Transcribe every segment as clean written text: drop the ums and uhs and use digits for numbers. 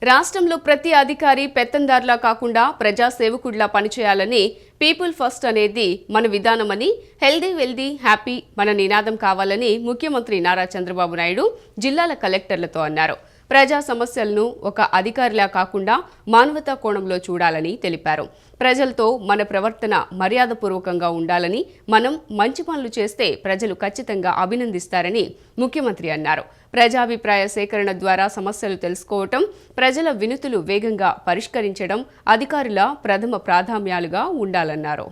రాష్ట్రంలో ప్రతి అధికారి పెత్తందార్లా కాకుండా ప్రజాసేవకుడిలా పనిచేయాలని పీపుల్ ఫస్ట్ అనేది మన విధానమని హెల్దీ వెల్దీ హ్యాపీ మన నినాదం కావాలని ముఖ్యమంత్రి నారా చంద్రబాబు నాయుడు జిల్లాల కలెక్టర్లతో అన్నారు. ప్రజా సమస్యలను ఒక అధికారిలా కాకుండా మానవతా కోణంలో చూడాలని తెలిపారు. ప్రజలతో మన ప్రవర్తన మర్యాదపూర్వకంగా ఉండాలని, మనం మంచి పనులు చేస్తే ప్రజలు ఖచ్చితంగా అభినందిస్తారని ముఖ్యమంత్రి అన్నారు. ప్రజాభిప్రాయ సేకరణ ద్వారా సమస్యలు తెలుసుకోవటం, ప్రజల వినతులు వేగంగా పరిష్కరించడం అధికారుల ప్రథమ ప్రాధాన్యాలుగా ఉండాలన్నారు.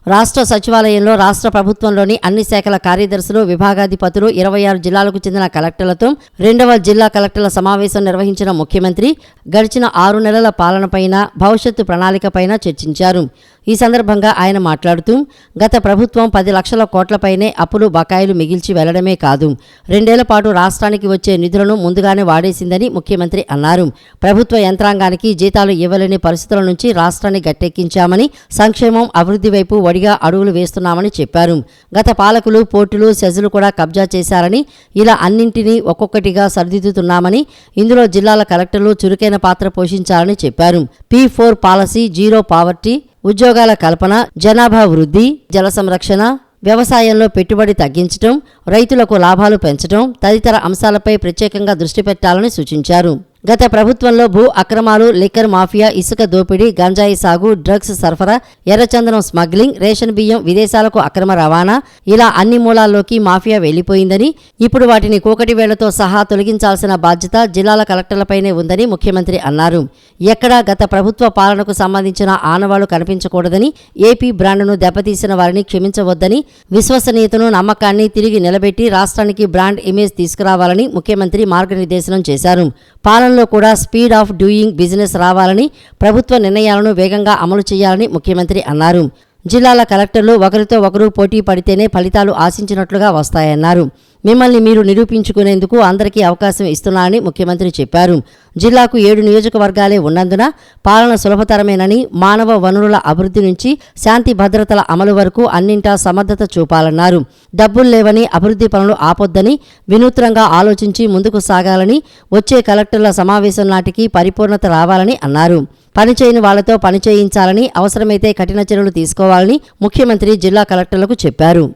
రాష్ట్ర సచివాలయంలో రాష్ట్ర ప్రభుత్వంలోని అన్ని శాఖల కార్యదర్శులు, విభాగాధిపతులు, 26 జిల్లాలకు చెందిన కలెక్టర్లతో 2వ జిల్లా కలెక్టర్ల సమావేశం నిర్వహించిన ముఖ్యమంత్రి గడిచిన 6 నెలల పాలనపైన, భవిష్యత్తు ప్రణాళికపైన చర్చించారు. ఈ సందర్భంగా ఆయన మాట్లాడుతూ, గత ప్రభుత్వం 10 లక్షల కోట్లపైనే అప్పులు, బకాయిలు మిగిల్చి వెళ్లడమే కాదు, 2 ఏళ్ల పాటు రాష్ట్రానికి వచ్చే నిధులను ముందుగానే వాడేసిందని ముఖ్యమంత్రి అన్నారు. ప్రభుత్వ యంత్రాంగానికి జీతాలు ఇవ్వలేని పరిస్థితుల నుంచి రాష్ట్రాన్ని గట్టెక్కించామని, సంక్షేమం, అభివృద్ధి వైపు వడిగా అడుగులు వేస్తున్నామని చెప్పారు. గత పాలకులు పోర్టులు, సెజులు కూడా కబ్జా చేశారని, ఇలా అన్నింటినీ ఒక్కొక్కటిగా సరిదిద్దుతున్నామని, ఇందులో జిల్లాల కలెక్టర్లు చురుకైన పాత్ర పోషించాలని చెప్పారు. P4 పాలసీ, జీరో పావర్టీ, ఉద్యోగాల కల్పన, జనాభా వృద్ధి, జల సంరక్షణ, వ్యవసాయంలో పెట్టుబడి తగ్గించడం, రైతులకు లాభాలు పెంచడం తదితర అంశాలపై ప్రత్యేకంగా దృష్టి పెట్టాలని సూచించారు. గత ప్రభుత్వంలో భూ అక్రమాలు, లిక్కర్ మాఫియా, ఇసుక దోపిడీ, గంజాయి సాగు, డ్రగ్స్ సరఫరా, ఎర్రచందనం స్మగ్లింగ్, రేషన్ బియ్యం విదేశాలకు అక్రమ రవాణా, ఇలా అన్ని మూలాల్లోకి మాఫియా వెళ్లిపోయిందని, ఇప్పుడు వాటిని కూకటి వేళ్లతో సహా తొలగించాల్సిన బాధ్యత జిల్లాల కలెక్టర్లపైనే ఉందని ముఖ్యమంత్రి అన్నారు. ఎక్కడా గత ప్రభుత్వ పాలనకు సంబంధించిన ఆనవాళ్లు కనిపించకూడదని, ఏపీ బ్రాండ్ను దెబ్బతీసిన వారిని క్షమించవద్దని, విశ్వసనీయతను, నమ్మకాన్ని తిరిగి నిలబెట్టి రాష్ట్రానికి బ్రాండ్ ఇమేజ్ తీసుకురావాలని ముఖ్యమంత్రి మార్గనిర్దేశనం చేశారు. పాలనలో కూడా స్పీడ్ ఆఫ్ డూయింగ్ బిజినెస్ రావాలని, ప్రభుత్వ నిర్ణయాలను వేగంగా అమలు చేయాలని ముఖ్యమంత్రి అన్నారు. జిల్లాల కలెక్టర్లు ఒకరితో ఒకరు పోటీ పడితేనే ఫలితాలు ఆశించినట్లుగా వస్తాయన్నారు. మిమ్మల్ని మీరు నిరూపించుకునేందుకు అందరికీ అవకాశం ఇస్తున్నారని ముఖ్యమంత్రి చెప్పారు. జిల్లాకు 7 నియోజకవర్గాలే ఉన్నందున పాలన సులభతరమేనని, మానవ వనరుల అభివృద్ధి నుంచి శాంతి భద్రతల అమలు వరకు అన్నింటా సమర్థత చూపాలన్నారు. డబ్బులు లేవని అభివృద్ధి పనులు ఆపొద్దని, వినూత్నంగా ఆలోచించి ముందుకు సాగాలని, వచ్చే కలెక్టర్ల సమావేశం నాటికి పరిపూర్ణత రావాలని అన్నారు. పనిచేయని వాళ్లతో పనిచేయించాలని, అవసరమైతే కఠిన చర్యలు తీసుకోవాలని ముఖ్యమంత్రి జిల్లా కలెక్టర్లకు చెప్పారు.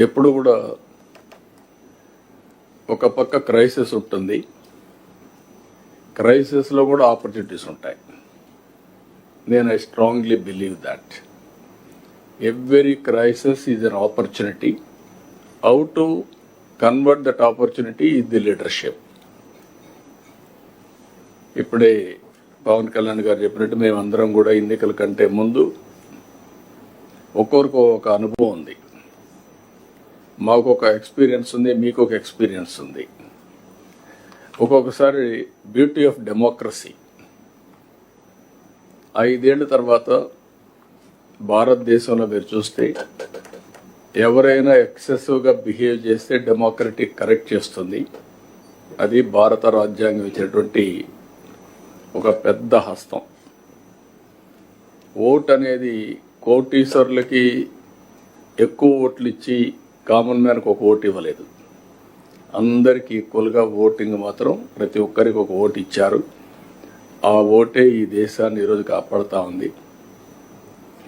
ఎప్పుడు కూడా ఒక పక్క క్రైసిస్ ఉంటుంది, క్రైసిస్లో కూడా ఆపర్చునిటీస్ ఉంటాయి. నేను I strongly believe that every crisis is an opportunity. How to convert that opportunity is the leadership. ఇప్పుడే పవన్ కళ్యాణ్ గారు చెప్పినట్టు మేమందరం కూడా ఎన్నికల కంటే ముందు ఒక్కొక్కరికి ఒక అనుభవం ఉంది. మాకు ఒక ఎక్స్పీరియన్స్ ఉంది, మీకు ఒక ఎక్స్పీరియన్స్ ఉంది. ఒక్కొక్కసారి బ్యూటీ ఆఫ్ డెమోక్రసీ, 5 ఏళ్ల తర్వాత భారతదేశంలో మీరు చూస్తే ఎవరైనా ఎక్సెసివ్గా బిహేవ్ చేస్తే డెమోక్రటిక్ కరెక్ట్ చేస్తుంది. అది భారత రాజ్యాంగం ఇచ్చినటువంటి ఒక పెద్ద హస్తం. ఓట్ అనేది కోటీశ్వరులకి ఎక్కువ ఓట్లు ఇచ్చి కామన్ మ్యాన్కి ఒక ఓటు ఇవ్వలేదు. అందరికీ ఈక్వల్గా ఓటింగ్ మాత్రం ప్రతి ఒక్కరికి ఒక ఓటు ఇచ్చారు. ఆ ఓటే ఈ దేశాన్ని ఈరోజు కాపాడుతూ ఉంది.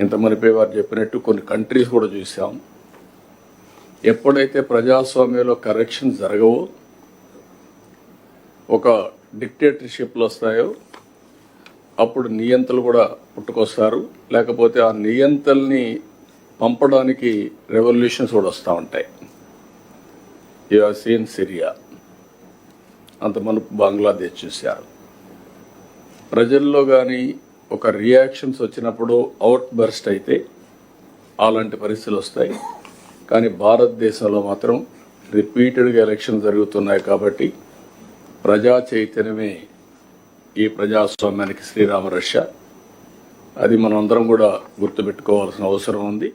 ఇంతమంది వారు చెప్పినట్టు కొన్ని కంట్రీస్ కూడా చూసాం. ఎప్పుడైతే ప్రజాస్వామ్యంలో కరెక్షన్ జరగవో, ఒక డిక్టేటర్షిప్లు వస్తాయో, అప్పుడు నియంతలు కూడా పుట్టుకొస్తారు. లేకపోతే ఆ నియంతల్ని పంపడానికి రెవల్యూషన్స్ కూడా వస్తూ ఉంటాయి. యు హావ్ సీన్ సిరియా, అంతమంది బంగ్లాదేశ్ చూశారు. ప్రజల్లో కానీ ఒక రియాక్షన్స్ వచ్చినప్పుడు అవుట్ బర్స్ట్ అయితే అలాంటి పరిస్థితులు వస్తాయి. కానీ భారతదేశంలో మాత్రం రిపీటెడ్గా ఎలక్షన్ జరుగుతున్నాయి. కాబట్టి ప్రజా చైతన్యమే ఈ ప్రజాస్వామ్యానికి శ్రీరామ రక్ష. అది మనం అందరం కూడా గుర్తుపెట్టుకోవాల్సిన అవసరం ఉంది.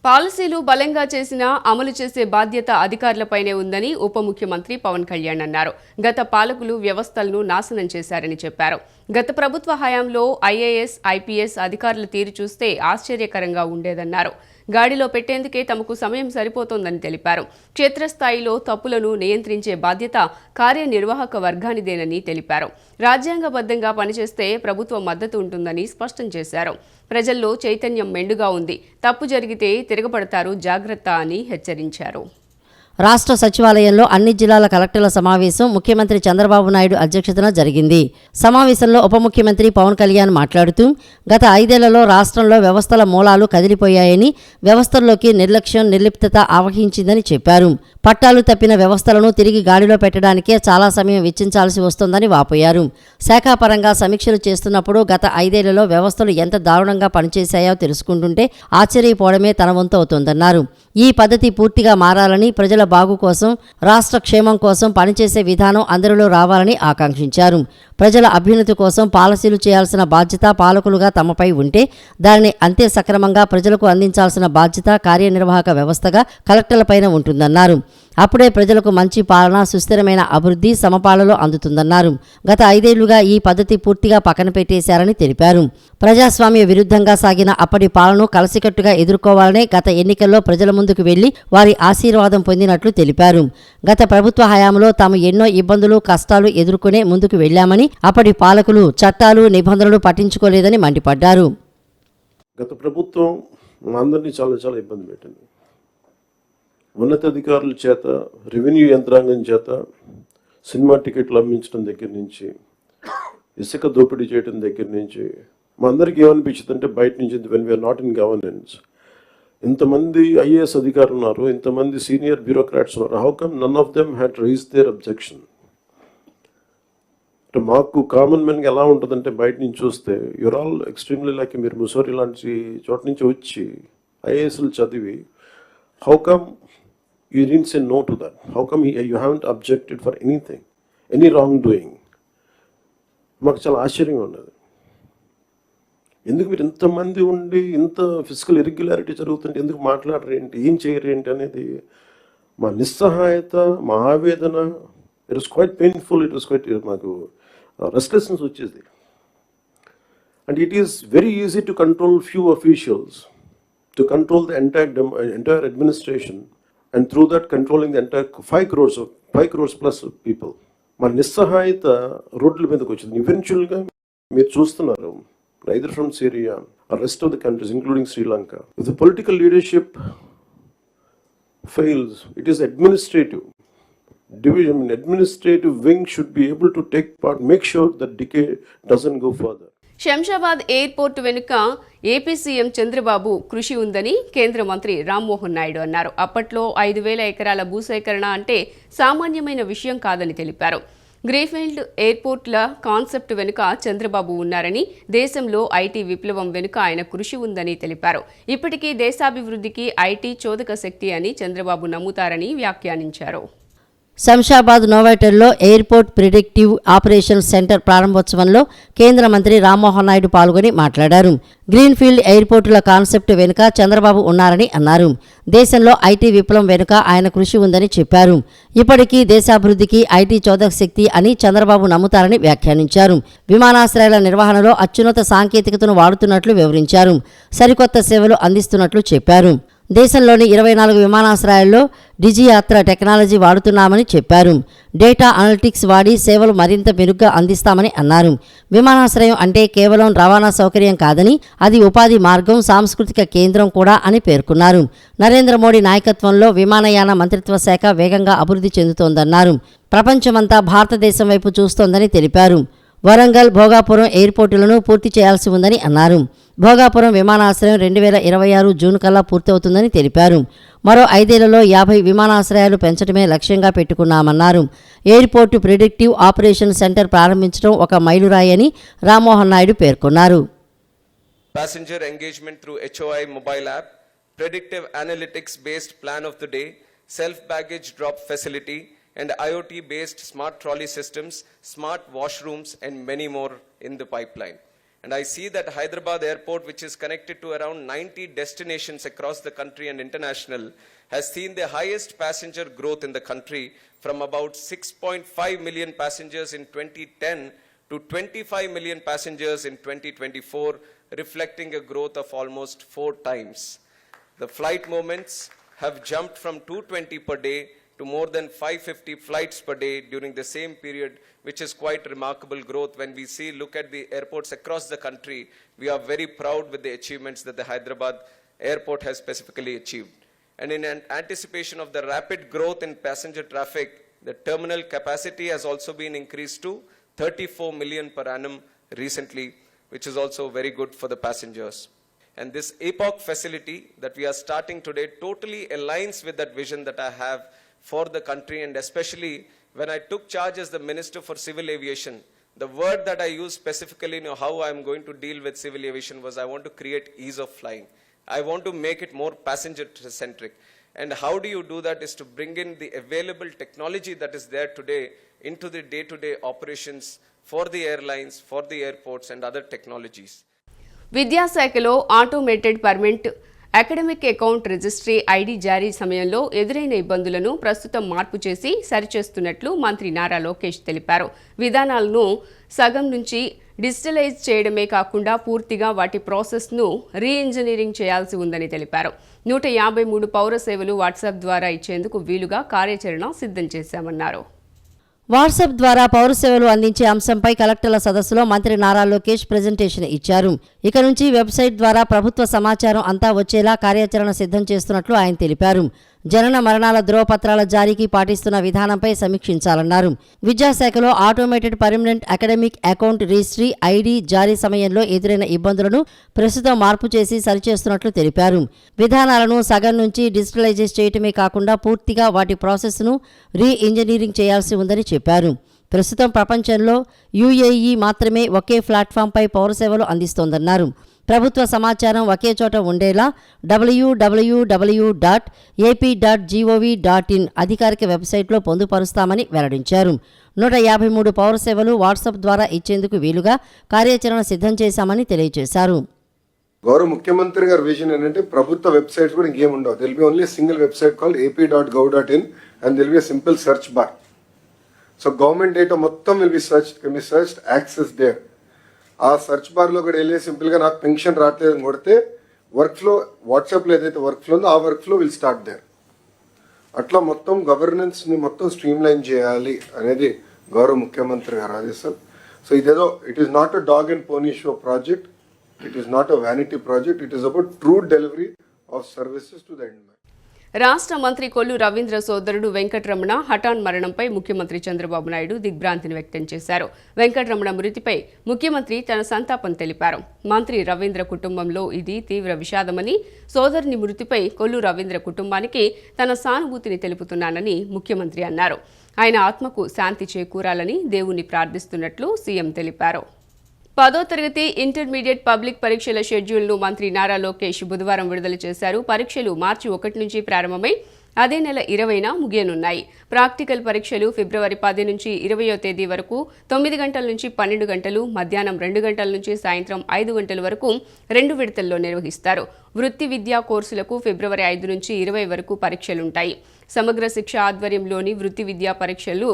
పాలసీలు బలంగా చేసినా అమలు చేసే బాధ్యత అధికారులపైనే ఉందని ఉప ముఖ్యమంత్రి పవన్ కళ్యాణ్ అన్నారు. గత పాలకులు వ్యవస్థలను నాశనం చేశారని చెప్పారు. గత ప్రభుత్వ హయాంలో IAS, IPS అధికారుల తీరు చూస్తే ఆశ్చర్యకరంగా ఉండేదన్నారు. గాడిలో పెట్టేందుకే తమకు సమయం సరిపోతోందని తెలిపారు. క్షేత్రస్థాయిలో తప్పులను నియంత్రించే బాధ్యత కార్యనిర్వాహక వర్గానిదేనని తెలిపారు. రాజ్యాంగబద్ధంగా పనిచేస్తే ప్రభుత్వం మద్దతు ఉంటుందని స్పష్టం చేశారు. ప్రజల్లో చైతన్యం మెండుగా ఉంది. తప్పు జరిగితే తిరగబడతారు, జాగ్రత్త అని హెచ్చరించారు. రాష్ట్ర సచివాలయంలో అన్ని జిల్లాల కలెక్టర్ల సమావేశం ముఖ్యమంత్రి చంద్రబాబు నాయుడు అధ్యక్షతన జరిగింది. సమావేశంలో ఉప ముఖ్యమంత్రి పవన్ కళ్యాణ్ మాట్లాడుతూ గత 5 ఏళ్లలో రాష్ట్రంలో వ్యవస్థల మూలాలు కదిలిపోయాయని, వ్యవస్థల్లోకి నిర్లక్ష్యం, నిర్లిప్తత ఆవహించిందని చెప్పారు. పట్టాలు తప్పిన వ్యవస్థలను తిరిగి గాడిలో పెట్టడానికే చాలా సమయం వెచ్చించాల్సి వస్తోందని వాపోయారు. శాఖాపరంగా సమీక్షలు చేస్తున్నప్పుడు గత 5 ఏళ్లలో వ్యవస్థలు ఎంత దారుణంగా పనిచేశాయో తెలుసుకుంటుంటే ఆశ్చర్యపోవడమే తన వంతు అవుతోందన్నారు. ఈ పద్ధతి పూర్తిగా మారాలని, ప్రజల బాగు కోసం, రాష్ట్ర క్షేమం కోసం పనిచేసే విధానం అందరిలో రావాలని ఆకాంక్షించారు. ప్రజల అభ్యున్నతి కోసం పాలసీలు చేయాల్సిన బాధ్యత పాలకులుగా తమపై ఉంటే దానిని అంతే సక్రమంగా ప్రజలకు అందించాల్సిన బాధ్యత కార్యనిర్వాహక వ్యవస్థగా కలెక్టర్లపైన ఉంటుందన్నారు. అప్పుడే ప్రజలకు మంచి పాలన, సుస్థిరమైన అభివృద్ధి సమపాలలో అందుతుందన్నారు. గత 5 ఏళ్లుగా ఈ పద్ధతి పూర్తిగా పక్కన పెట్టేశారని తెలిపారు. ప్రజాస్వామ్య విరుద్ధంగా సాగిన అప్పటి పాలనను కలిసికట్టుగా ఎదుర్కోవాలనే గత ఎన్నికల్లో ప్రజల ముందుకు వెళ్లి వారి ఆశీర్వాదం పొందినట్లు తెలిపారు. గత ప్రభుత్వ హయాంలో తాము ఎన్నో ఇబ్బందులు, కష్టాలు ఎదుర్కొనే ముందుకు వెళ్లామని, అప్పటి పాలకులు చట్టాలు, నిబంధనలు పట్టించుకోలేదని మండిపడ్డారు. గత ప్రభుత్వం అందరినీ చాలా ఇబ్బంది పెట్టింది. ఉన్నతాధికారుల చేత, రెవెన్యూ యంత్రాంగం చేత సినిమా టికెట్లు అమ్మించడం దగ్గర నుంచి, ఇసుక దోపిడీ చేయడం దగ్గర నుంచి మా అందరికీ ఏమనిపించింది అంటే బయట నుంచి when we are not in governance, ఇంతమంది ఐఏఎస్ అధికారులు ఉన్నారు, ఇంతమంది సీనియర్ బ్యూరోక్రాట్స్ ఉన్నారు, how come none of them had raise their objection. అంటే మాకు కామన్ మెన్గా ఎలా ఉంటుందంటే బయట నుంచి చూస్తే యూర్ ఆల్ ఎక్స్ట్రీమ్లీ లైక్ మీరు ముసోరి లాంటి చోట నుంచి వచ్చి ఐఏఎస్లు చదివి how come you didn't say no to that? How come you haven't objected for anything, any wrongdoing? మాకు చాలా ఆశ్చర్యంగా ఉన్నది. ఎందుకు మీరు ఇంతమంది ఉండి ఇంత ఫిజికల్ ఇర్రెగ్యులారిటీ జరుగుతుంటే ఎందుకు మాట్లాడరు ఏంటి, ఏం చేయరు ఏంటి అనేది మా నిస్సహాయత, మా ఆవేదన. It was quite painful, it was quite మాకు రెస్ట్లెస్నెస్ వచ్చేది. And it is very easy to control few officials, to control the entire administration, and through that controlling the entire 5 crores plus people. మన నిస్సహాయత రోడ్ల మీదకి వచ్చింది. ఈవెన్చువల్గా మీరు చూస్తున్నారు, either from Syria or rest of the countries including Sri Lanka, if the political leadership fails, it is administrative division, administrative wing should be able to take part, make sure that decay doesn't go further. Shamshabad airport వెనుక AP CM Chandrababu కృషి ఉందని కేంద్ర మంత్రి రామ్మోహన్ నాయుడు అన్నారు. అప్పట్లో 5,000 ఎకరాల భూసేకరణ అంటే సామాన్యమైన విషయం కాదని తెలిపారు. గ్రీన్ఫీల్డ్ ఎయిర్పోర్ట్ల కాన్సెప్ట్ వెనుక చంద్రబాబు ఉన్నారని, దేశంలో ఐటీ విప్లవం వెనుక ఆయన కృషి ఉందని తెలిపారు. ఇప్పటికీ దేశాభివృద్ధికి ఐటీ చోదక శక్తి అని చంద్రబాబు నమ్ముతారని వ్యాఖ్యానించారు. శంషాబాద్ నోవాటెల్లో ఎయిర్పోర్ట్ ప్రిడిక్టివ్ ఆపరేషన్ సెంటర్ ప్రారంభోత్సవంలో కేంద్ర మంత్రి రామ్మోహన్ నాయుడు పాల్గొని మాట్లాడారు. గ్రీన్ఫీల్డ్ ఎయిర్పోర్టుల కాన్సెప్ట్ వెనుక చంద్రబాబు ఉన్నారని అన్నారు. దేశంలో ఐటీ విప్లవం వెనుక ఆయన కృషి ఉందని చెప్పారు. ఇప్పటికీ దేశాభివృద్ధికి ఐటీ చోదక శక్తి అని చంద్రబాబు నమ్ముతారని వ్యాఖ్యానించారు. విమానాశ్రయాల నిర్వహణలో అత్యున్నత సాంకేతికతను వాడుతున్నట్లు వివరించారు. సరికొత్త సేవలు అందిస్తున్నట్లు చెప్పారు. దేశంలోని 24 విమానాశ్రయాల్లో డిజియాత్ర టెక్నాలజీ వాడుతున్నామని చెప్పారు. డేటా అనలిటిక్స్ వాడి సేవలు మరింత మెరుగ్గా అందిస్తామని అన్నారు. విమానాశ్రయం అంటే కేవలం రవాణా సౌకర్యం కాదని, అది ఉపాధి మార్గం, సాంస్కృతిక కేంద్రం కూడా అని పేర్కొన్నారు. నరేంద్ర మోడీ నాయకత్వంలో విమానయాన మంత్రిత్వ శాఖ వేగంగా అభివృద్ధి చెందుతోందన్నారు. ప్రపంచమంతా భారతదేశం వైపు చూస్తోందని తెలిపారు. వరంగల్, భోగాపురం ఎయిర్పోర్టులను పూర్తి చేయాల్సి ఉందని అన్నారు. భోగాపురం విమానాశ్రయం 2026 జూన్ కల్లా పూర్తవుతుందని తెలిపారు. మరో 5 ఏళ్లలో 50 విమానాశ్రయాలు పెంచడమే లక్ష్యంగా పెట్టుకున్నామన్నారు. ఎయిర్పోర్టు ప్రిడిక్టివ్ ఆపరేషన్ సెంటర్ ప్రారంభించడం ఒక మైలురాయని రామ్మోహన్ నాయుడు పేర్కొన్నారు. Passenger engagement through HOI mobile app, predictive analytics based plan of the day, self baggage drop facility, and IoT-based smart trolley systems, smart washrooms, and many more in the pipeline. And I see that Hyderabad Airport, which is connected to around 90 destinations across the country and international, has seen the highest passenger growth in the country from about 6.5 million passengers in 2010 to 25 million passengers in 2024, reflecting a growth of almost 4 times. The flight moments have jumped from 220 per day to more than 550 flights per day during the same period, which is quite remarkable growth. When we look at the airports across the country, we are very proud with the achievements that the Hyderabad airport has specifically achieved. And in anticipation of the rapid growth in passenger traffic, the terminal capacity has also been increased to 34 million per annum recently, which is also very good for the passengers. And this epoch facility that we are starting today totally aligns with that vision that I have for the country, and especially when I took charge as the Minister for Civil Aviation, the word that I used specifically in how I am going to deal with civil aviation was I want to create ease of flying. I want to make it more passenger-centric. And how do you do that is to bring in the available technology that is there today into the day-to-day operations for the airlines, for the airports and other technologies. విద్యాశాఖలో automated permanent academic account registry ID జారీ సమయంలో ఎదురైన ఇబ్బందులను ప్రస్తుతం మార్పు చేసి సరిచేస్తున్నట్లు మంత్రి నారా లోకేష్ తెలిపారు. విధానాలను సగం నుంచి డిజిటలైజ్ చేయడమే కాకుండా పూర్తిగా వాటి ప్రాసెస్ను రీఇంజనీరింగ్ చేయాల్సి ఉందని తెలిపారు. 153 పౌర సేవలు వాట్సాప్ ద్వారా ఇచ్చేందుకు వీలుగా కార్యాచరణ సిద్ధం చేశామన్నారు. వాట్సాప్ ద్వారా పౌర సేవలు అందించే అంశంపై కలెక్టర్ల సదస్సులో మంత్రి నారా లోకేష్ ప్రెజెంటేషన్ ఇచ్చారు. ఇక నుంచి వెబ్సైట్ ద్వారా ప్రభుత్వ సమాచారం అంతా వచ్చేలా కార్యాచరణ సిద్ధం చేస్తున్నట్లు ఆయన తెలిపారు. జనన మరణాల ధ్రువపత్రాల జారీకి పాటిస్తున్న విధానంపై సమీక్షించాలన్నారు. విద్యాశాఖలో automated permanent academic account registry ID జారీ సమయంలో ఎదురైన ఇబ్బందులను ప్రస్తుతం మార్పు చేసి సరిచేస్తున్నట్లు తెలిపారు. విధానాలను సగం నుంచి డిజిటలైజ్ చేయటమే కాకుండా పూర్తిగా వాటి ప్రాసెస్ను రీ-ఇంజనీరింగ్ చేయాల్సి ఉందని చెప్పారు. ప్రస్తుతం ప్రపంచంలో యుఏఈ మాత్రమే ఒకే ప్లాట్ఫామ్పై పౌర సేవలు అందిస్తోందన్నారు. ప్రభుత్వ సమాచారం ఒకే చోట ఉండేలా www.ap.gov.in అధికారిక వెబ్సైట్లో పొందుపరుస్తామని వెల్లడించారు. 153 పౌర సేవలు వాట్సాప్ ద్వారా ఇచ్చేందుకు వీలుగా కార్యాచరణ సిద్ధం చేశామని తెలియజేశారు. గౌరవ ముఖ్యమంత్రి గారి విజన్ ఏంటంటే ప్రభుత్వ వెబ్సైట్స్ కూడా ఇంకేం ఉండవు. There'll be only single website called ap.gov.in and there will be a simple search bar. So government data మొత్తం will be searched, access there. ఆ సెర్చ్ బార్లో కూడా వెళ్ళి సింపుల్గా నాకు పెన్షన్ రావట్లేదు అని కొడితే వర్క్ ఫ్లో వాట్సాప్లో ఏదైతే వర్క్ ఫ్లో ఉందో ఆ workflow will start there. అట్లా మొత్తం గవర్నెన్స్ని మొత్తం స్ట్రీమ్లైన్ చేయాలి అనేది గౌరవ ముఖ్యమంత్రి గారు ఆదేశం. సో ఇదేదో it is not a dog and pony show project, it is not a vanity project, it is about true delivery of services to the end man. రాష్ట్ర మంత్రి కొల్లు రవీంద్ర సోదరుడు వెంకటరమణ హఠాన్ మరణంపై ముఖ్యమంత్రి చంద్రబాబు నాయుడు దిగ్భ్రాంతిని వ్యక్తం చేశారు. వెంకటరమణ మృతిపై ముఖ్యమంత్రి తన సంతాపం తెలిపారు. మంత్రి రవీంద్ర కుటుంబంలో ఇది తీవ్ర విషాదమని, సోదరుని మృతిపై కొల్లు రవీంద్ర కుటుంబానికి తన సానుభూతిని తెలుపుతున్నానని ముఖ్యమంత్రి అన్నారు. ఆయన ఆత్మకు శాంతి చేకూరాలని దేవుణ్ణి ప్రార్థిస్తున్నట్లు సీఎం తెలిపారు. 10వ తరగతి ఇంటర్మీడియట్ పబ్లిక్ పరీక్షల షెడ్యూల్ను మంత్రి నారా లోకేష్ బుధవారం విడుదల చేశారు. పరీక్షలు మార్చి 1 నుంచి ప్రారంభమై అదే నెల 20న ముగియనున్నాయి. ప్రాక్టికల్ పరీక్షలు ఫిబ్రవరి 10 నుంచి 20వ తేదీ వరకు 9 గంటల నుంచి 12 గంటలు, మధ్యాహ్నం 2 గంటల నుంచి సాయంత్రం 5 గంటల వరకు 2 విడతల్లో నిర్వహిస్తారు. వృత్తి విద్యా కోర్సులకు ఫిబ్రవరి 5 నుంచి 20 వరకు పరీక్షలుంటాయి. సమగ్ర శిక్ష ఆధ్వర్యంలోని వృత్తి విద్యా పరీక్షలు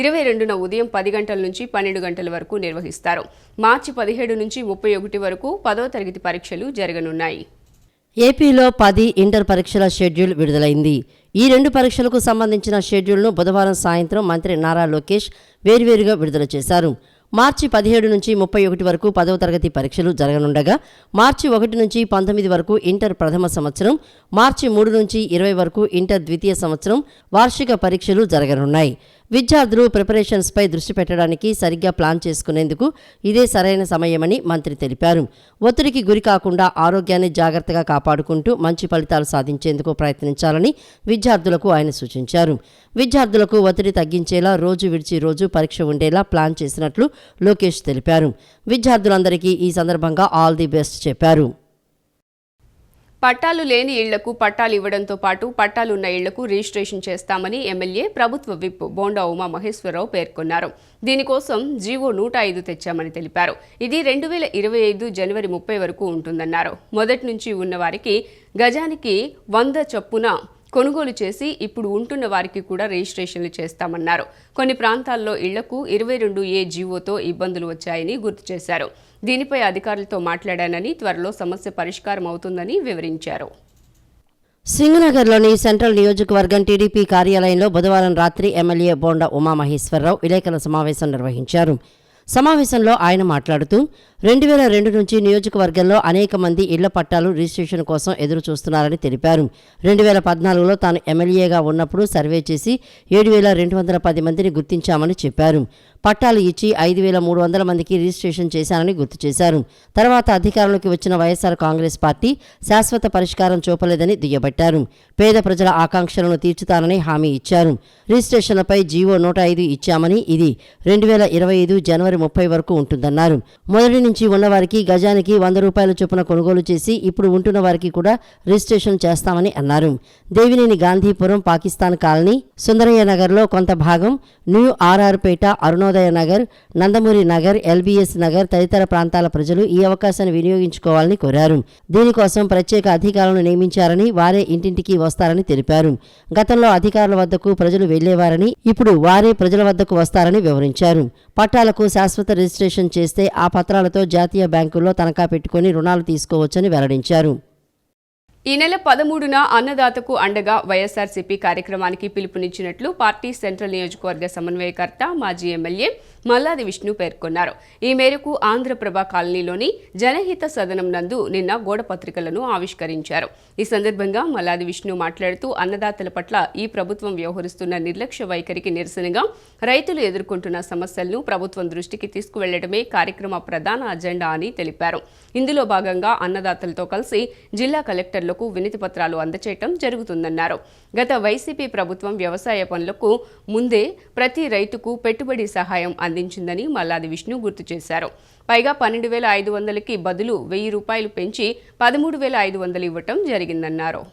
22న ఉదయం 10 గంటల నుంచి 12 గంటల వరకు నిర్వహిస్తారు. మార్చి 17 నుంచి 31 వరకు 10వ తరగతి పరీక్షలు జరగనున్నాయి. ఏపీలో 10 ఇంటర్ పరీక్షల షెడ్యూల్ విడుదలైంది. ఈ 2 పరీక్షలకు సంబంధించిన షెడ్యూల్ను బుధవారం సాయంత్రం మంత్రి నారా లోకేష్ వేర్వేరుగా విడుదల చేశారు. మార్చి 17 నుంచి 31 వరకు 10వ తరగతి పరీక్షలు జరగనుండగా మార్చి 1 నుంచి 19 వరకు ఇంటర్ ప్రథమ సంవత్సరం, మార్చి 3 నుంచి 20 వరకు ఇంటర్ ద్వితీయ సంవత్సరం వార్షిక పరీక్షలు జరగనున్నాయి. విద్యార్థులు ప్రిపరేషన్స్పై దృష్టి పెట్టడానికి సరిగ్గా ప్లాన్ చేసుకునేందుకు ఇదే సరైన సమయమని మంత్రి తెలిపారు. ఒత్తిడికి గురి కాకుండా ఆరోగ్యాన్ని జాగ్రత్తగా కాపాడుకుంటూ మంచి ఫలితాలు సాధించేందుకు ప్రయత్నించాలని విద్యార్థులకు ఆయన సూచించారు. విద్యార్థులకు ఒత్తిడి తగ్గించేలా రోజు విడిచి రోజు పరీక్ష ఉండేలా ప్లాన్ చేసినట్లు లోకేష్ తెలిపారు. విద్యార్థులందరికీ ఈ సందర్భంగా ఆల్ ది బెస్ట్ చెప్పారు. పట్టాలు లేని ఇళ్లకు పట్టాలు ఇవ్వడంతో పాటు పట్టాలున్న ఇళ్లకు రిజిస్ట్రేషన్ చేస్తామని ఎమ్మెల్యే ప్రభుత్వ విప్ బోండా ఉమా మహేశ్వరరావు పేర్కొన్నారు. దీనికోసం జీవో 105 తెచ్చామని తెలిపారు. ఇది 2025 జనవరి 30 వరకు ఉంటుందన్నారు. మొదటి నుంచి ఉన్న వారికి గజానికి 100 చొప్పున కొనుగోలు చేసి ఇప్పుడు ఉంటున్న వారికి కూడా రిజిస్ట్రేషన్లు చేస్తామన్నారు. కొన్ని ప్రాంతాల్లో ఇళ్లకు 22A జీవోతో ఇబ్బందులు వచ్చాయని గుర్తు చేశారు. దీనిపై అధికారులతో మాట్లాడానని, త్వరలో సమస్య పరిష్కారం అవుతుందని వివరించారు. సింగనగర్లోని సెంట్రల్ నియోజకవర్గం టీడీపీ కార్యాలయంలో బుధవారం రాత్రి ఎమ్మెల్యే బోండా ఉమామహేశ్వరరావు విలేకరుల సమావేశం నిర్వహించారు. సమావేశంలో ఆయన మాట్లాడుతూ 2002 నుంచి నియోజకవర్గంలో అనేక మంది ఇళ్ల పట్టాలు రిజిస్ట్రేషన్ కోసం ఎదురు చూస్తున్నారని తెలిపారు. 2014లో తాను ఎమ్మెల్యేగా ఉన్నప్పుడు సర్వే చేసి 7,210 మందిని గుర్తించామని చెప్పారు. పట్టాలు ఇచ్చి 5,300 మందికి రిజిస్ట్రేషన్ చేశానని గుర్తు చేశారు. తర్వాత అధికారంలోకి వచ్చిన వైఎస్ఆర్ కాంగ్రెస్ పార్టీ శాశ్వత పరిష్కారం చూపలేదని దుయ్యబట్టారు. పేద ప్రజల ఆకాంక్షలను తీర్చుతానని హామీ ఇచ్చారు. రిజిస్ట్రేషన్లపై జీవో 105 ఇచ్చామని ఇది 2025 జనవరి 30 వరకు ఉంటుందన్నారు. మొదటి నుంచి ఉన్నవారికి గజానికి 100 రూపాయల చొప్పున కొనుగోలు చేసి ఇప్పుడు ఉంటున్న వారికి కూడా రిజిస్ట్రేషన్ చేస్తామని అన్నారు. దేవినేని గాంధీపురం, పాకిస్తాన్ కాలనీ, సుందరయ్య నగర్లో కొంత భాగం, న్యూ ఆర్ఆర్పేట, అరుణోదయ నగర్, నందమూరి నగర్, ఎల్బీఎస్ నగర్ తదితర ప్రాంతాల ప్రజలు ఈ అవకాశాన్ని వినియోగించుకోవాలని కోరారు. దీనికోసం ప్రత్యేక అధికారులను నియమించారని, వారే ఇంటింటికి వస్తారని తెలిపారు. గతంలో అధికారుల వద్దకు ప్రజలు వెళ్లేవారని, ఇప్పుడు వారే ప్రజల వద్దకు వస్తారని వివరించారు. పట్టాలకు శాశ్వత రిజిస్ట్రేషన్ చేస్తే ఆ పత్రాలతో జాతీయ బ్యాంకుల్లో తనఖా పెట్టుకుని రుణాలు తీసుకోవచ్చని వెల్లడించారు. ఈ నెల 13న అన్నదాతకు అండగా వైఎస్ఆర్సీపీ కార్యక్రమానికి పిలుపునిచ్చినట్లు పార్టీ సెంట్రల్ నియోజకవర్గ సమన్వయకర్త మాజీ ఎమ్మెల్యే మల్లాది విష్ణు పేర్కొన్నారు. ఈ మేరకు ఆంధ్రప్రభ కాలనీలోని జనహిత సదనం నందు నిన్న గోడ పత్రికలను ఆవిష్కరించారు. ఈ సందర్భంగా మల్లాది విష్ణు మాట్లాడుతూ అన్నదాతల పట్ల ఈ ప్రభుత్వం వ్యవహరిస్తున్న నిర్లక్ష్య వైఖరికి నిరసనగా రైతులు ఎదుర్కొంటున్న సమస్యలను ప్రభుత్వం దృష్టికి తీసుకువెళ్లడమే కార్యక్రమ ప్రధాన అజెండా అని తెలిపారు. ఇందులో భాగంగా అన్నదాతలతో కలిసి జిల్లా కలెక్టర్లకు వినతి పత్రాలు అందజేయటం జరుగుతుందన్నారు. గత వైసీపీ ప్రభుత్వం వ్యవసాయ పనులకు ముందే ప్రతి రైతుకు పెట్టుబడి సహాయం అందించిందని మల్లాది విష్ణు గుర్తు చేశారు. పైగా 12,500కి బదులు 1,000 రూపాయలు పెంచి 13,500 ఇవ్వటం జరిగిందన్నారు.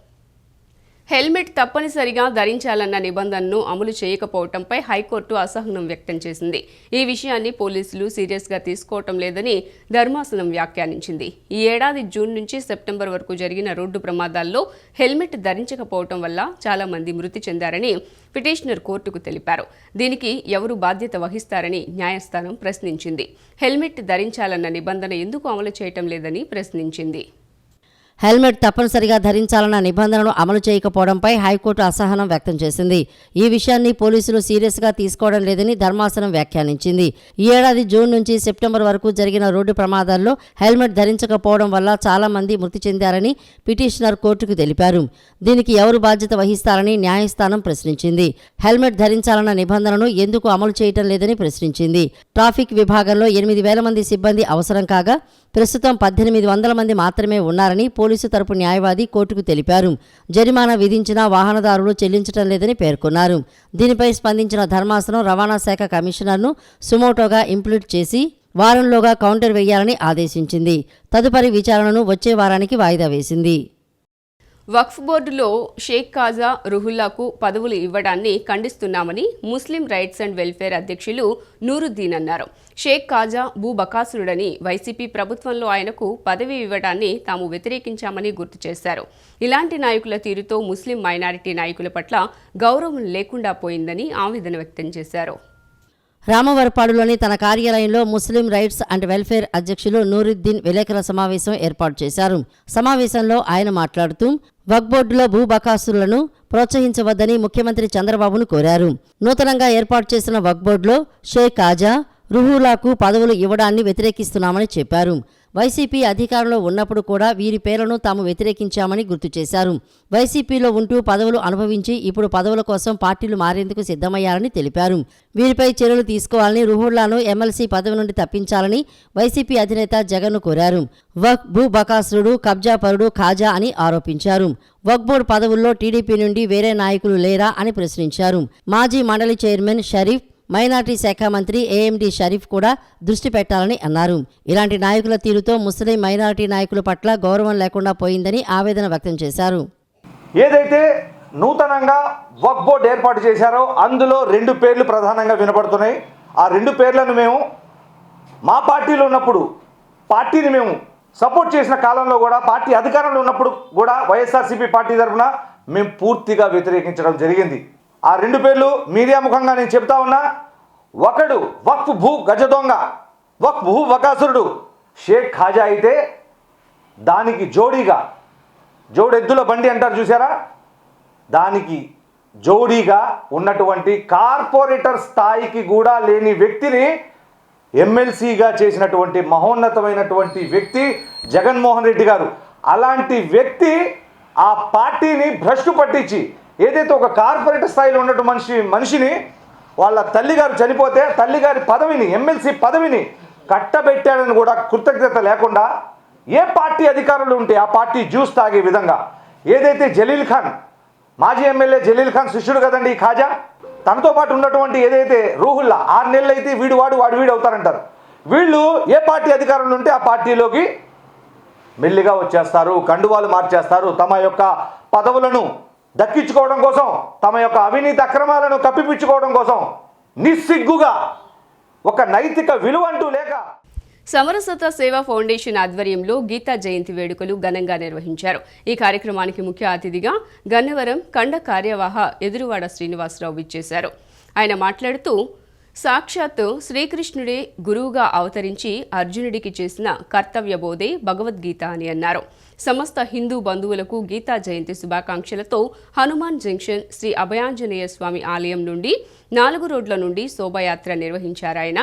హెల్మెట్ తప్పనిసరిగా ధరించాలన్న నిబంధనను అమలు చేయకపోవడంపై హైకోర్టు అసహనం వ్యక్తం చేసింది. ఈ విషయాన్ని పోలీసులు సీరియస్గా తీసుకోవటం లేదని ధర్మాసనం వ్యాఖ్యానించింది. ఈ ఏడాది జూన్ నుంచి సెప్టెంబర్ వరకు జరిగిన రోడ్డు ప్రమాదాల్లో హెల్మెట్ ధరించకపోవటం వల్ల చాలా మంది మృతి చెందారని పిటిషనర్ కోర్టుకు తెలిపారు. దీనికి ఎవరు బాధ్యత వహిస్తారని న్యాయస్థానం ప్రశ్నించింది. హెల్మెట్ ధరించాలన్న నిబంధన ఎందుకు అమలు చేయటం లేదని ప్రశ్నించింది. హెల్మెట్ తప్పనిసరిగా ధరించాలన్న నిబంధనను అమలు చేయకపోవడంపై హైకోర్టు అసహనం వ్యక్తం చేసింది. ఈ విషయాన్ని పోలీసులు సీరియస్గా తీసుకోవడం లేదని ధర్మాసనం వ్యాఖ్యానించింది. ఈ ఏడాది జూన్ నుంచి సెప్టెంబర్ వరకు జరిగిన రోడ్డు ప్రమాదాల్లో హెల్మెట్ ధరించకపోవడం వల్ల చాలా మంది మృతి చెందారని పిటిషనర్ కోర్టుకు తెలిపారు. దీనికి ఎవరు బాధ్యత వహిస్తారని న్యాయస్థానం ప్రశ్నించింది. హెల్మెట్ ధరించాలన్న నిబంధనను ఎందుకు అమలు చేయటం లేదని ప్రశ్నించింది. ట్రాఫిక్ విభాగంలో 8,000 మంది సిబ్బంది అవసరం కాగా ప్రస్తుతం 1,800 మంది మాత్రమే ఉన్నారని పోలీసు తరపు న్యాయవాది కోర్టుకు తెలిపారు. జరిమానా విధించినా వాహనదారులు చెల్లించడం లేదని పేర్కొన్నారు. దీనిపై స్పందించిన ధర్మాసనం రవాణా శాఖ కమిషనర్ను సుమోటోగా ఇంప్లీట్ చేసి వారంలోగా కౌంటర్ వేయాలని ఆదేశించింది. తదుపరి విచారణను వచ్చే వారానికి వాయిదా వేసింది. వక్ఫ్ బోర్డులో షేక్ కాజా రుహుల్లాకు పదవులు ఇవ్వడాన్ని ఖండిస్తున్నామని ముస్లిం రైట్స్ అండ్ వెల్ఫేర్ అధ్యక్షులు నూరుద్దీన్ అన్నారు. షేక్ కాజా భూబకాసురుడని వైసీపీ ప్రభుత్వంలో ఆయనకు పదవి ఇవ్వడాన్ని తాము వ్యతిరేకించామని గుర్తు చేశారు. ఇలాంటి నాయకుల తీరుతో ముస్లిం మైనారిటీ నాయకుల పట్ల గౌరవం లేకుండా పోయిందని ఆవేదన వ్యక్తం చేశారు. రామవరపాడులోని తన కార్యాలయంలో ముస్లిం రైట్స్ అండ్ వెల్ఫేర్ అధ్యక్షులు నూరుద్దీన్ విలేకరుల సమావేశం ఏర్పాటు చేశారు. సమావేశంలో ఆయన మాట్లాడుతూ వక్ఫ్ బోర్డులో భూబకాసురులను ప్రోత్సహించవద్దని ముఖ్యమంత్రి చంద్రబాబును కోరారు. నూతనంగా ఏర్పాటు చేసిన వక్ఫ్ బోర్డులో షేక్ కాజా రుహులాకు పదవులు ఇవ్వడాన్ని వ్యతిరేకిస్తున్నామని చెప్పారు. వైసీపీ అధికారంలో ఉన్నప్పుడు కూడా వీరి పేర్లను తాము వ్యతిరేకించామని గుర్తు చేశారు. వైసీపీలో ఉంటూ పదవులు అనుభవించి ఇప్పుడు పదవుల కోసం పార్టీలు మారేందుకు సిద్ధమయ్యారని తెలిపారు. వీరిపై చర్యలు తీసుకోవాలని, రుహుల్లాను ఎమ్మెల్సీ పదవి నుండి తప్పించాలని వైసీపీ అధినేత జగన్ను కోరారు. వక్ఫ్ భూబకాసురుడు, కబ్జాపరుడు ఖాజా అని ఆరోపించారు. వక్ఫ్ బోర్డు పదవుల్లో టీడీపీ నుండి వేరే నాయకులు లేరా అని ప్రశ్నించారు. మాజీ మండలి చైర్మన్ షరీఫ్, మైనార్టీ శాఖ మంత్రి ఏఎండి షరీఫ్ కూడా దృష్టి పెట్టాలని అన్నారు. ఇలాంటి నాయకుల తీరుతో ముస్లిం మైనారిటీ నాయకుల పట్ల గౌరవం లేకుండా పోయిందని ఆవేదన వ్యక్తం చేశారు. ఏదైతే నూతనంగా వక్ఫ్ బోర్డు ఏర్పాటు చేశారో అందులో 2 పేర్లు ప్రధానంగా వినపడుతున్నాయి. ఆ 2 పేర్లను మేము మా పార్టీలో ఉన్నప్పుడు పార్టీని మేము సపోర్ట్ చేసిన కాలంలో కూడా, పార్టీ అధికారంలో ఉన్నప్పుడు కూడా వైఎస్ఆర్సీపీ పార్టీ తరఫున మేము పూర్తిగా వ్యతిరేకించడం జరిగింది. ఆ 2 పేర్లు మీడియా ముఖంగా నేను చెప్తా ఉన్నా. ఒకడు వక్ఫ్ భూ గజ దొంగ, వక్ఫ్ భూ బకాసురుడు షేక్ ఖాజా అయితే, దానికి జోడీగా జోడెద్దుల బండి అంటారు చూసారా, దానికి జోడీగా ఉన్నటువంటి కార్పొరేటర్ స్థాయికి కూడా లేని వ్యక్తిని ఎమ్మెల్సీగా చేసినటువంటి మహోన్నతమైనటువంటి వ్యక్తి జగన్మోహన్ రెడ్డి గారు. అలాంటి వ్యక్తి ఆ పార్టీని భ్రష్టు పట్టించి ఏదైతే ఒక కార్పొరేటర్ స్థాయిలో ఉన్నటువంటి మనిషిని వాళ్ళ తల్లిగారు చనిపోతే తల్లిగారి పదవిని, ఎమ్మెల్సీ పదవిని కట్టబెట్టాడని కూడా కృతజ్ఞత లేకుండా ఏ పార్టీ అధికారులు ఉంటే ఆ పార్టీ జ్యూస్ తాగే విధంగా ఏదైతే జలీల్ ఖాన్, మాజీ ఎమ్మెల్యే జలీల్ ఖాన్ శిష్యుడు కదండి ఈ ఖాజా, తనతో పాటు ఉన్నటువంటి ఏదైతే రూహుల్లా 6 నెలలు అయితే వీడు అవుతారంటారు. వీళ్ళు ఏ పార్టీ అధికారులు ఉంటే ఆ పార్టీలోకి మెల్లిగా వచ్చేస్తారు, కండువాలు మార్చేస్తారు. తమ యొక్క పదవులను దక్కించుకోవడం కోసం, తమ యొక్క అవినీతి అక్రమాలను కప్పిపుచ్చుకోవడం కోసం నిస్సిగ్గుగా ఒక నైతిక విలువ అంటూ లేక సమరసత సేవా ఫౌండేషన్ ఆధ్వర్యంలో గీతా జయంతి వేడుకలు ఘనంగా నిర్వహించారు. ఈ కార్యక్రమానికి ముఖ్య అతిథిగా గన్నవరం ఖండ కార్యవాహ ఎదురువాడ శ్రీనివాసరావు విచ్చేశారు. ఆయన మాట్లాడుతూ సాక్షాత్తు శ్రీకృష్ణుడే గురువుగా అవతరించి అర్జునుడికి చేసిన కర్తవ్య బోధే భగవద్గీత అని అన్నారు. సమస్త హిందూ బంధువులకు గీతా జయంతి శుభాకాంక్షలతో హనుమాన్ జంక్షన్ శ్రీ అభయాంజనేయ స్వామి ఆలయం నుండి 4 రోడ్ల నుండి శోభాయాత్ర నిర్వహించారాయన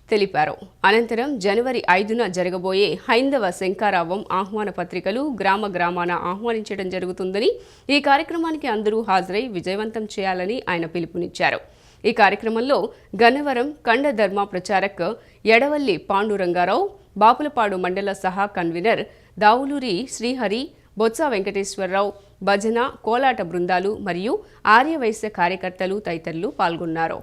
తెలిపారు. అనంతరం జనవరి 5న జరగబోయే హైందవ శంఖారావం ఆహ్వాన పత్రికలు గ్రామాన ఆహ్వానించడం జరుగుతుందని, ఈ కార్యక్రమానికి అందరూ హాజరై విజయవంతం చేయాలని ఆయన పిలుపునిచ్చారు. ఈ కార్యక్రమంలో గన్నవరం ఖండ ధర్మ ప్రచారక్ ఎడవల్లి పాండురంగారావు, బాపులపాడు మండల సహా కన్వీనర్ దావులూరి శ్రీహరి, బొత్స వెంకటేశ్వరరావు, భజన కోలాట బృందాలు మరియు ఆర్యవైశ్య కార్యకర్తలు తదితరులు పాల్గొన్నారు.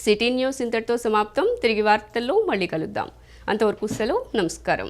సిటీ న్యూస్ ఇంతటితో సమాప్తం. తిరిగి వార్తల్లో మళ్ళీ కలుద్దాం. అంతవరకు సెలవు. నమస్కారం.